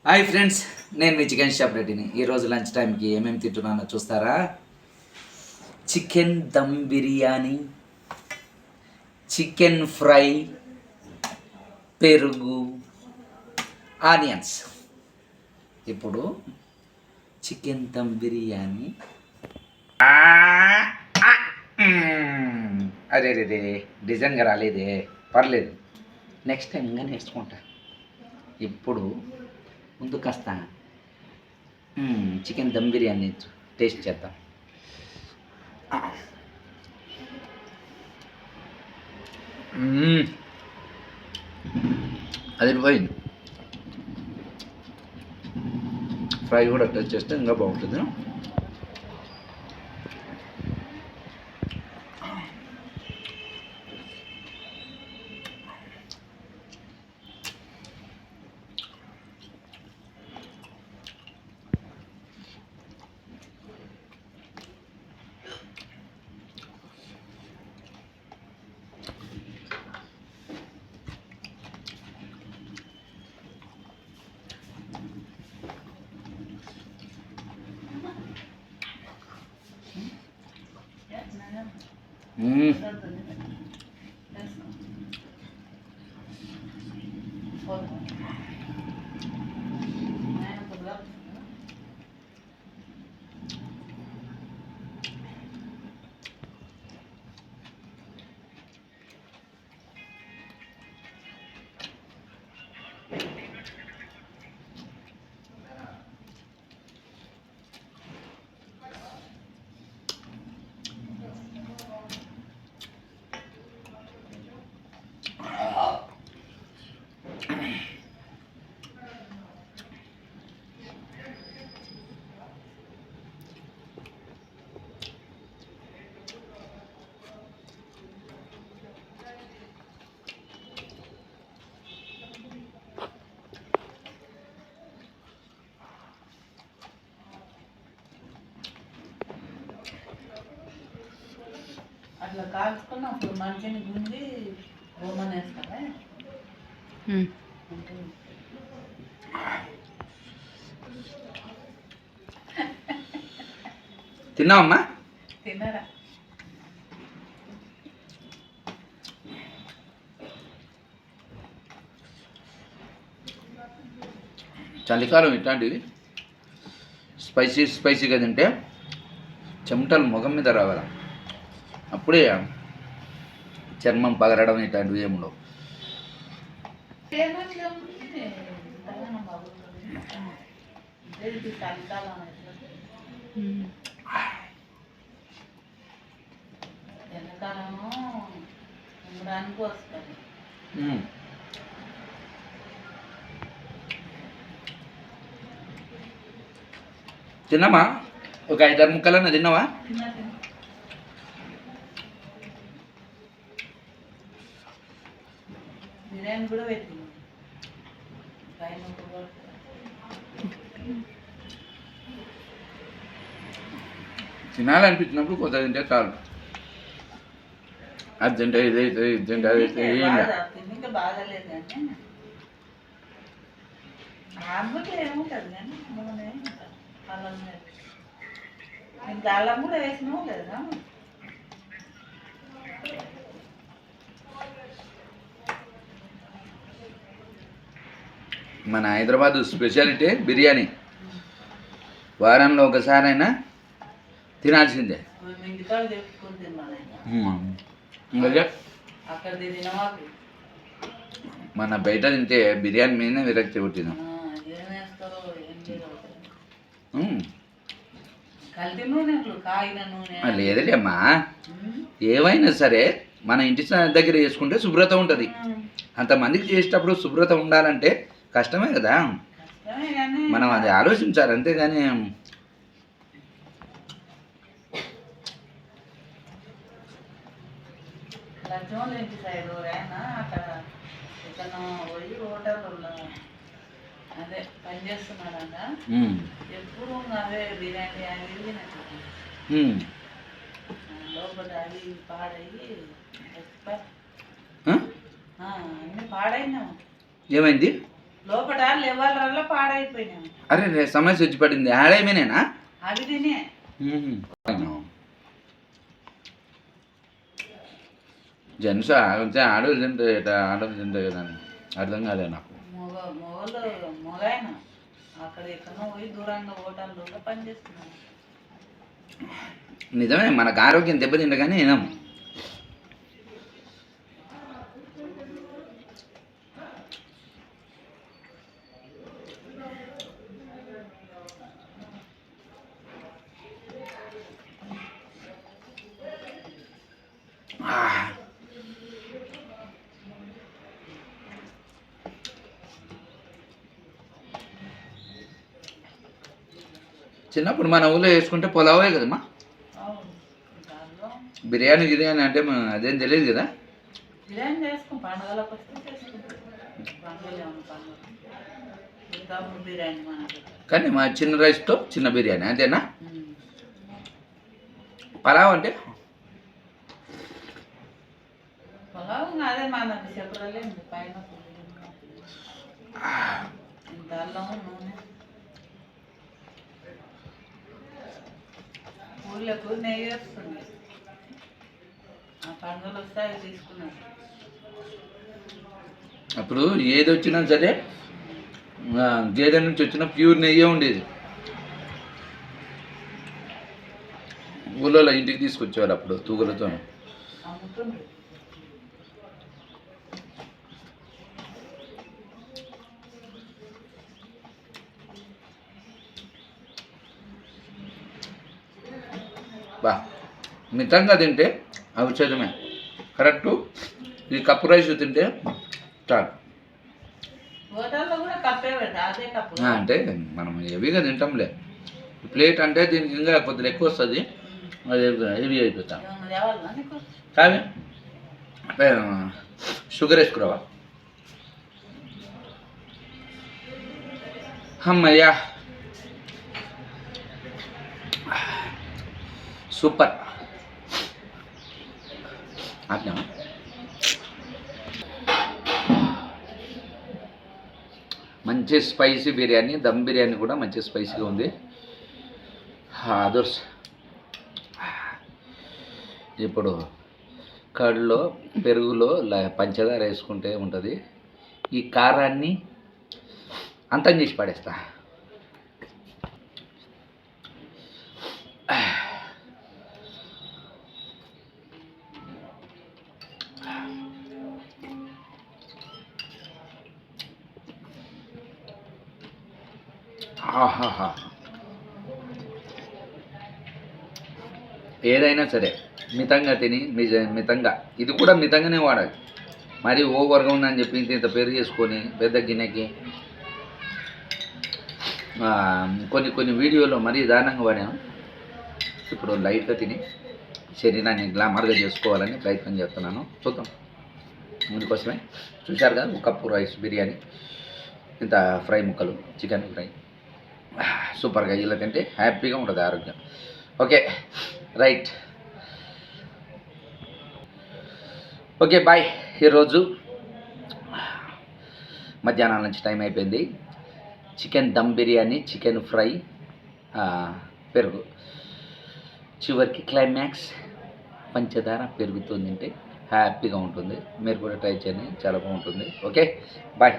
Hi friends, నేను మీ chicken shop రెడ్డిని. ఈరోజు లంచ్ టైంకి ఏమేమి తింటున్నానో చూస్తారా? Chicken dum biryani, chicken fry, పెరుగు, ఆనియన్స్. ఇప్పుడు చికెన్ దమ్ బిర్యానీ. అరే రే డిజైన్గా రాలేదే, పర్లేదు, నెక్స్ట్ టైం ఇంకా నేర్చుకుంటా. ఇప్పుడు ముందు కాస్త చికెన్ దమ్ బిర్యానీ టేస్ట్ చేద్దాం. అది పోయింది. ఫ్రై కూడా టచ్ చేస్తే ఇంకా బాగుంటుంది. అట్లా కాల్చుకున్నప్పుడు మంచిని గుంజి ఓమన్ వేస్తావా? తిన్నావమ్మా? తినరా? చలికాలం ఇట్లాంటివి స్పైసీగా తింటే చెమటలు ముఖం మీద రావాలి. అప్పుడే చర్మం పగలడం ఇట్లాంటివి ఏముండవు. ఎండాకాలము ఉండడానికి వస్తుంది. తిన్నామా? ఒక 5-6 ముక్కలన్నా తిన్నావా? బిర్యానీ కూడా పెట్టింది. తినాలనిపించినప్పుడు కొంత తింటే చాలు. అది తింటే ఇదైతే ఇది తింటే అదైతే తింటే బాగాలేదు కానీ ఆమెకి ఏముంటుంది కానీ అల్లం ఇంకా అల్లం కూడా వేసినావు లేదా? మన హైదరాబాద్ స్పెషాలిటీ బిర్యానీ. వారంలో ఒకసారైనా తినాల్సిందే. మన బయట తింటే బిర్యానీ మీదనే విరక్తి పుట్టింది. లేదండి అమ్మా, ఏమైనా సరే మన ఇంటి దగ్గర చేసుకుంటే శుభ్రత ఉంటుంది. అంతమందికి చేసేటప్పుడు శుభ్రత ఉండాలంటే కష్టమే కదా. మనం అది ఆలోచించాలి, అంతేగాని అదే పని చేస్తున్నారంట. ఎప్పుడు అవే బిర్యానీ అవి లోపల అవి పాడయ్యి అన్నీ పాడైనా. ఏమైంది? లోపల లెవెల్ పాడైపోయినాయి. అరే రే సమస్య వచ్చి పడింది ఆడేమేనేనా అవి తినే జెంట్స్ ఆడవాళ్ళు తింటే ఆడవాళ్ళు తింటే కదా అర్థం కాలే నాకు. మొగైన అక్కడ ఎక్కడో పోయి దూరంగా హోటల్లో పనిచేస్తున్నాను. నిజమే మనకు ఆరోగ్యం దెబ్బతింటే కానీ వినాం. చిన్నప్పుడు మన ఊళ్ళో వేసుకుంటే పొలావే కదమ్మా. బిర్యానీ గిర్యానీ అంటే అదేం తెలియదు కదా. బిర్యానీ చేసుకుని పండుగలకు వస్తే చేసుకుంటాం. పండుగలు ఏమన్నా పండుగ ఇంకా బిర్యానీ మనకి. కానీ మా చిన్న రైస్తో చిన్న బిర్యానీ అంతేనా. పలావ్ అంటే పొలావు అదే మనది చెప్పలేండి. పైన ఇంత అల్లం నూనె ఊళ్ళకు నెయ్యి వస్తుంది. ఆ పండుగలు వస్తే అవి తీసుకున్నాను. అప్పుడు ఏది వచ్చినా సరే గేదె నుంచి వచ్చిన ప్యూర్ నెయ్యే ఉండేది. ఊళ్ళో ఇంటికి తీసుకొచ్చేవారు అప్పుడు తూగులతో. అమ్ముతుంది. బా మితంగా తింటే ఔషధమే కరెక్టు. ఈ కప్పు రైస్ తింటే చాలు. హోటల్లో కూడా కప్పే పెడతా అదే కప్పు. అంటే మనం హెవీగా తింటాంలే. ప్లేట్ అంటే దీనికి ఇంకా కొద్దిగా ఎక్కువ వస్తుంది. అది హెవీ అయిపోతాం. తేవాలా నీకు? కానీ షుగర్ వేసుకురావా. అమ్మయ్యా సూపర్. ఆజ్ఞా మంచి స్పైసీ బిర్యానీ. దమ్ బిర్యానీ కూడా మంచి స్పైసీగా ఉంది. అదర్స్ ఇప్పుడు కడులో పెరుగులో పంచదార వేసుకుంటే ఉంటుంది. ఈ కారాన్ని అంతం చేసి పడేస్తా. ఆహాహా ఏదైనా సరే మితంగా తిని మితంగా, ఇది కూడా మితంగానే వాడాలి. మరి ఓవర్గా ఉందని చెప్పి ఇంత పెరుగు చేసుకొని పెద్ద గిన్నెకి కొన్ని వీడియోలో మరీ దారుణంగా వాడాను. ఇప్పుడు లైట్గా తిని శరీరాన్ని గ్లామర్గా చేసుకోవాలని ప్రయత్నం చేస్తున్నాను. చూద్దాం. అందుకోసమే చూశారు కదా, 1 కప్పు రైస్ బిర్యానీ, ఇంత ఫ్రై ముక్కలు, చికెన్ ఫ్రై సూపర్గా. ఇలా తింటే హ్యాపీగా ఉంటుంది ఆరోగ్యం. Okay right. Okay bye. ఈరోజు మధ్యాహ్నం నుంచి టైం అయిపోయింది. Chicken dum biryani, chicken fry, పెరుగు, చివరికి క్లైమాక్స్ పంచదార పెరుగుతో తింటే హ్యాపీగా ఉంటుంది. మీరు కూడా ట్రై చేయండి, చాలా బాగుంటుంది. Okay bye.